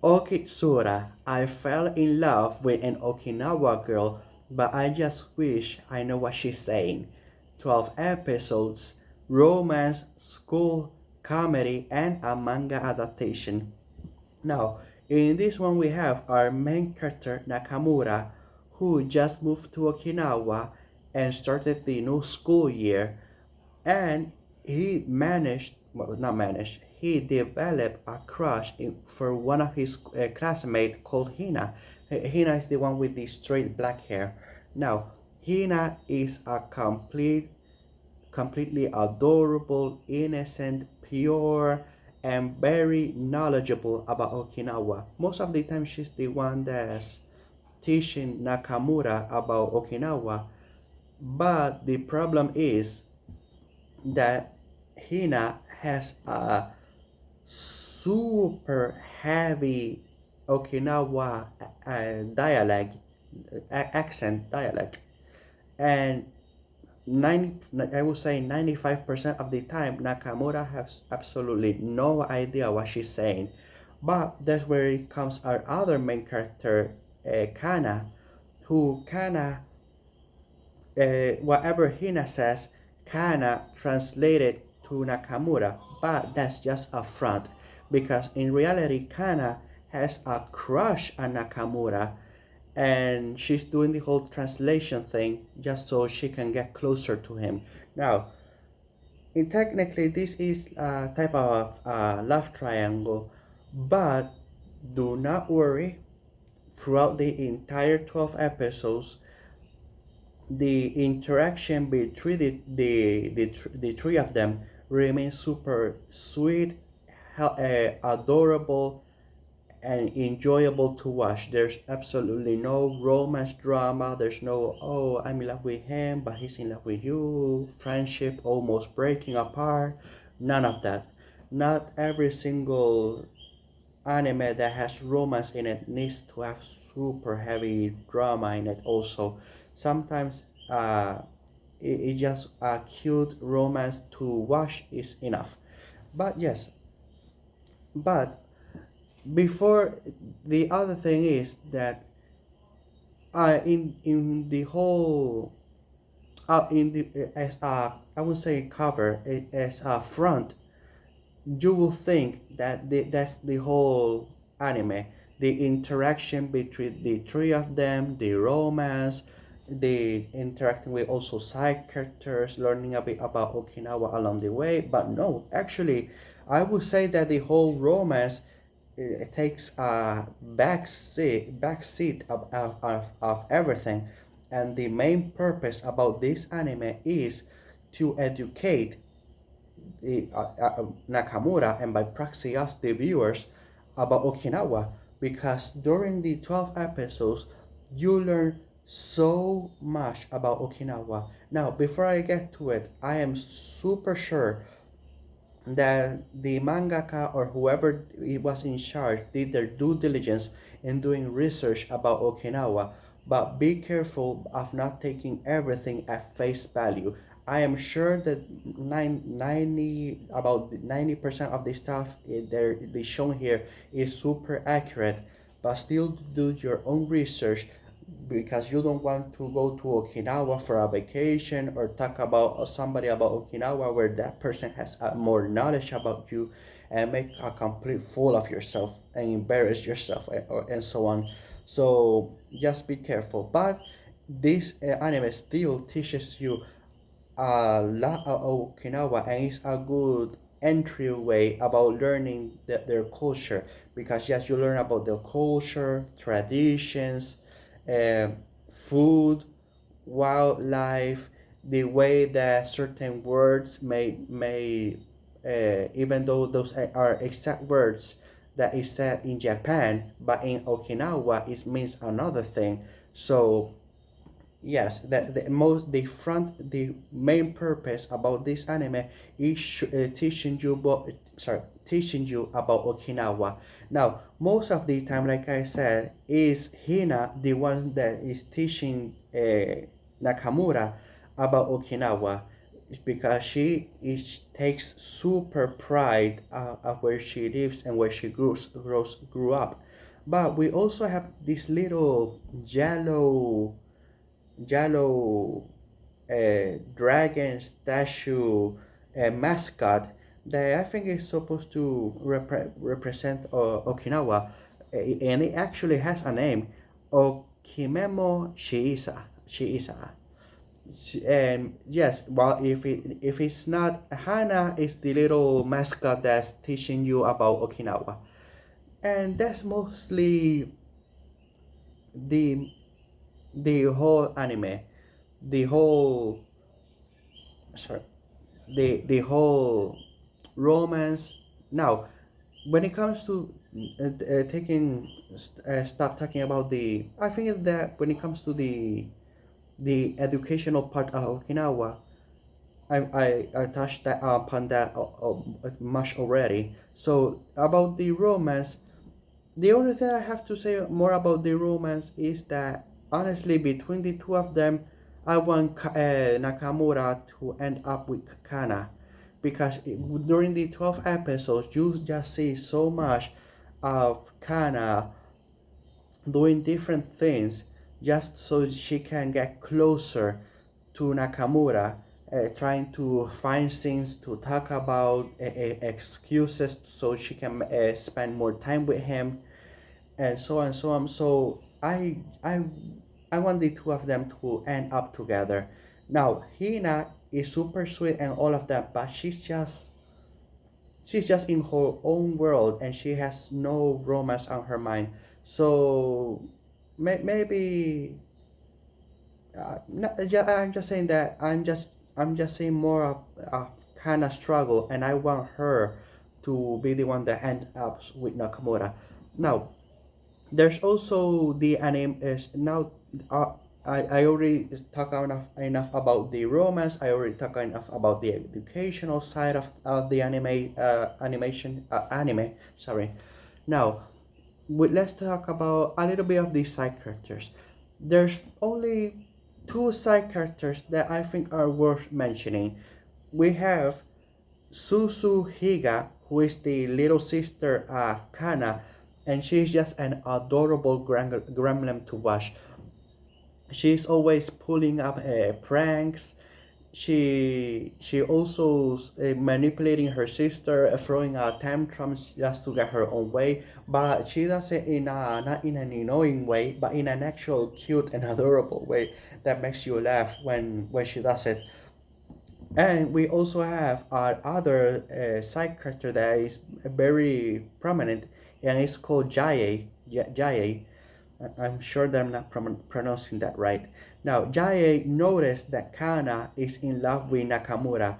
Okitsura, I fell in love with an Okinawa girl, but I just wish I know what she's saying. 12 episodes, romance, school, comedy, and a manga adaptation. Now, in this one, we have our main character Nakamura, who just moved to Okinawa and started the new school year, and he managed, well, not managed, he developed a crush for one of his classmates called Hina. Hina is the one with the straight black hair. Now, Hina is a completely adorable, innocent, pure, and very knowledgeable about Okinawa. Most of the time, she's the one that's teaching Nakamura about Okinawa. But the problem is that Hina has a super heavy Okinawa dialect, accent dialect, and 90, I would say 95% of the time, Nakamura has absolutely no idea what she's saying. But that's where it comes our other main character, Kana, who Kana, whatever Hina says, Kana translated to Nakamura, but that's just a front because in reality, Kana has a crush on Nakamura, and she's doing the whole translation thing just so she can get closer to him. Now, technically, this is a type of love triangle, but do not worry. Throughout the entire 12 episodes, the interaction between the three of them remains super sweet, adorable, and enjoyable to watch. There's absolutely no romance drama. There's no, oh, I'm in love with him, but he's in love with you. Friendship almost breaking apart. None of that. Not every single anime that has romance in it needs to have super heavy drama in it also. Sometimes it just a cute romance to watch is enough. But yes, but before, the other thing is that in the whole in the as a, I would say, cover, as a front, you will think that that's the whole anime, the interaction between the three of them, the romance, the interacting with also side characters, learning a bit about Okinawa along the way. But no, actually, I would say that the whole romance, it takes a back seat of everything, and the main purpose about this anime is to educate Nakamura, and by proxy us, the viewers, about Okinawa, because during the 12 episodes you learn so much about Okinawa. Now, before I get to it, I am super sure that the mangaka or whoever it was in charge did their due diligence in doing research about Okinawa, but be careful of not taking everything at face value. I am sure that 90% of the stuff they shown here is super accurate, but still do your own research because you don't want to go to Okinawa for a vacation or talk about somebody about Okinawa where that person has more knowledge about you and make a complete fool of yourself and embarrass yourself, and so on. So just be careful. But this anime still teaches you a lot of Okinawa, and it's a good entryway about learning their culture, because yes, you learn about their culture, traditions, uh, food, wildlife, the way that certain words may even though those are exact words that is said in Japan, but in Okinawa it means another thing. So yes, the main purpose about this anime is teaching you about Okinawa. Now, most of the time, like I said, is Hina the one that is teaching Nakamura about Okinawa. because takes super pride of where she lives and where she grew up. But we also have this little yellow dragon statue mascot that I think is supposed to represent Okinawa, and it actually has a name, Okimemo Shiisa. And yes, well, if it's not, Hana is the little mascot that's teaching you about Okinawa, and that's mostly the the whole anime, the whole sorry, the whole romance. Now, when it comes to taking stop talking about the, I think that when it comes to the educational part of Okinawa, I touched upon that much already. So about the romance, the only thing I have to say more about the romance is that honestly, between the two of them, I want Nakamura to end up with Kana, because during the 12 episodes, you just see so much of Kana doing different things just so she can get closer to Nakamura, trying to find things to talk about, excuses so she can spend more time with him, and so on and so on. So I want the two of them to end up together. Now Hina is super sweet and all of that, but she's just in her own world and she has no romance on her mind. So maybe no, yeah, I'm just saying that I'm just saying more of kind of struggle, and I want her to be the one that ends up with Nakamura. Now there's also the anime is now. Uh, I already talked enough about the romance. I already talked enough about the educational side of the anime. Sorry. Now, let's talk about a little bit of the side characters. There's only two side characters that I think are worth mentioning. We have Susu Higa, who is the little sister of Kana, and she's just an adorable gremlin to watch. She's always pulling up pranks. She also manipulating her sister, throwing out tantrums just to get her own way. But she does it in a not in an annoying way, but in an actual cute and adorable way that makes you laugh when she does it. And we also have our other side character that is very prominent, and it's called Jaye. Jaye. I'm sure that I'm not pronouncing that right. Now, Jaye noticed that Kana is in love with Nakamura,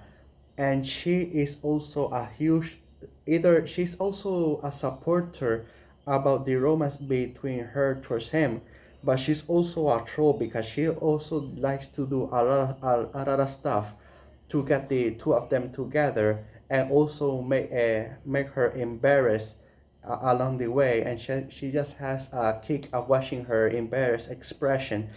and she is also a huge, either she's also a supporter about the romance between her towards him, but she's also a troll because she also likes to do a lot of stuff to get the two of them together, and also make her embarrassed along the way, and she just has a kick of watching her embarrassed expression.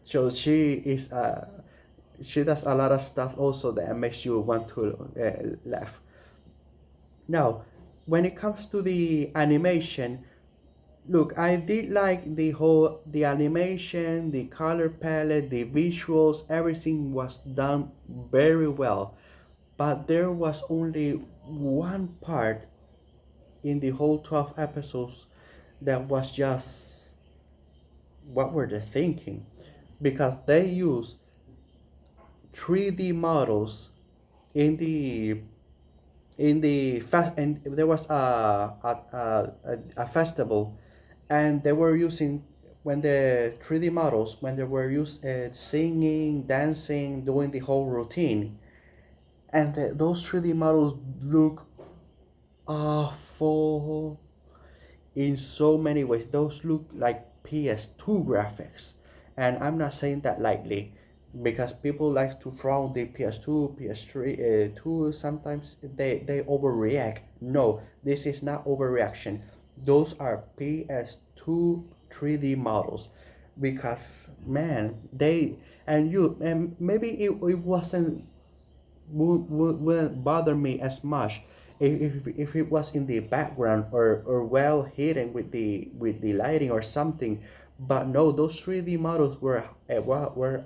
So she does a lot of stuff also that makes you want to laugh. Now, when it comes to the animation, look, I did like the animation, the color palette, the visuals, everything was done very well. But there was only one part in the whole 12 episodes that was just, what were they thinking? Because they used 3D models in and there was a festival, and they were using, when the 3D models, when they were used singing, dancing, doing the whole routine, and those 3D models look awful in so many ways. Those look like PS2 graphics, and I'm not saying that lightly, because people like to frown the PS2, PS3, two. Sometimes they overreact. No, this is not overreaction. Those are PS2 3D models, because man, they and maybe it wasn't wouldn't bother me as much if it was in the background or well hidden with the lighting or something. But no, those 3D models were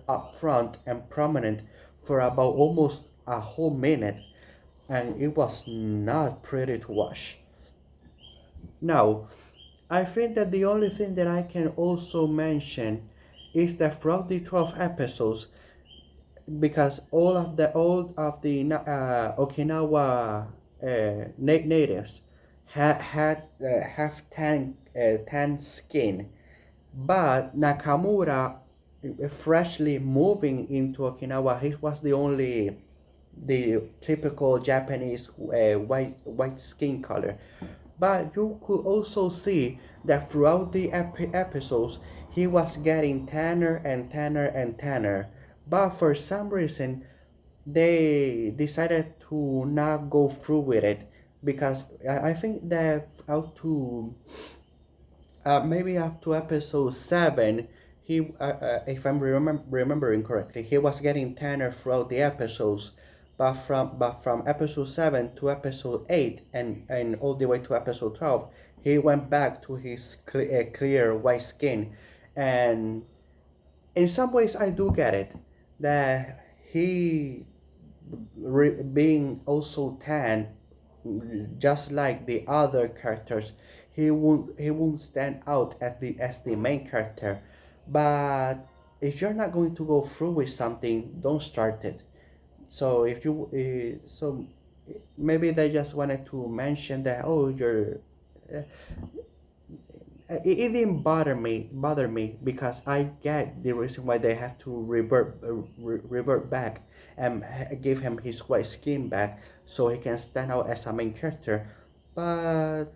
up front and prominent for about almost a whole minute, and it was not pretty to watch. Now, I think that the only thing that I can also mention is that throughout the 12 episodes, because all of the Okinawa natives have tan skin, but Nakamura, freshly moving into Okinawa, he was the typical Japanese white skin color. But you could also see that throughout the episodes, he was getting tanner and tanner and tanner. But for some reason, they decided to not go through with it because I think that out to maybe up to episode 7, he if I'm remembering correctly, he was getting tanner throughout the episodes, but from episode 7 to episode 8 and all the way to episode 12, he went back to his clear white skin. And in some ways I do get it, that he being also tan, just like the other characters, he won't stand out as the main character. But if you're not going to go through with something, don't start it. So if you so maybe they just wanted to mention that, oh, you're it didn't bother me because I get the reason why they have to revert back and give him his white skin back so he can stand out as a main character. But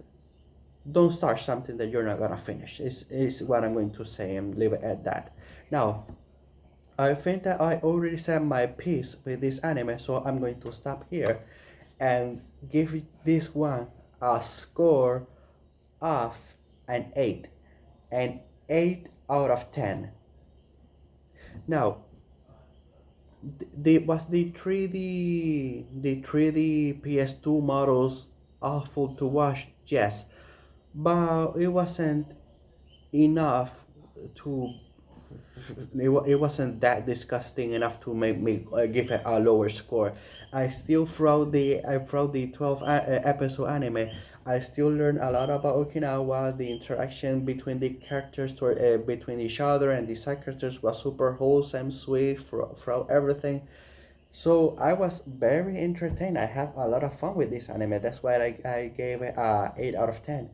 don't start something that you're not gonna finish. Is what I'm going to say and leave it at that. Now, I think that I already said my piece with this anime, so I'm going to stop here and give this one a score of an 8, an 8 out of 10. Now, the 3D PS2 models awful to watch? Yes, but it wasn't enough to it wasn't that disgusting enough to make me give it a lower score. I still throughout the 12 episode anime, I still learn a lot about Okinawa. The interaction between the characters between each other and the side characters was super wholesome, sweet throughout everything. So I was very entertained. I had a lot of fun with this anime. That's why I gave it a 8 out of 10.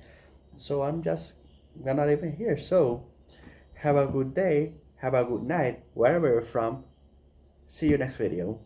So I'm just gonna leave it here. So have a good day, have a good night, wherever you're from. See you next video.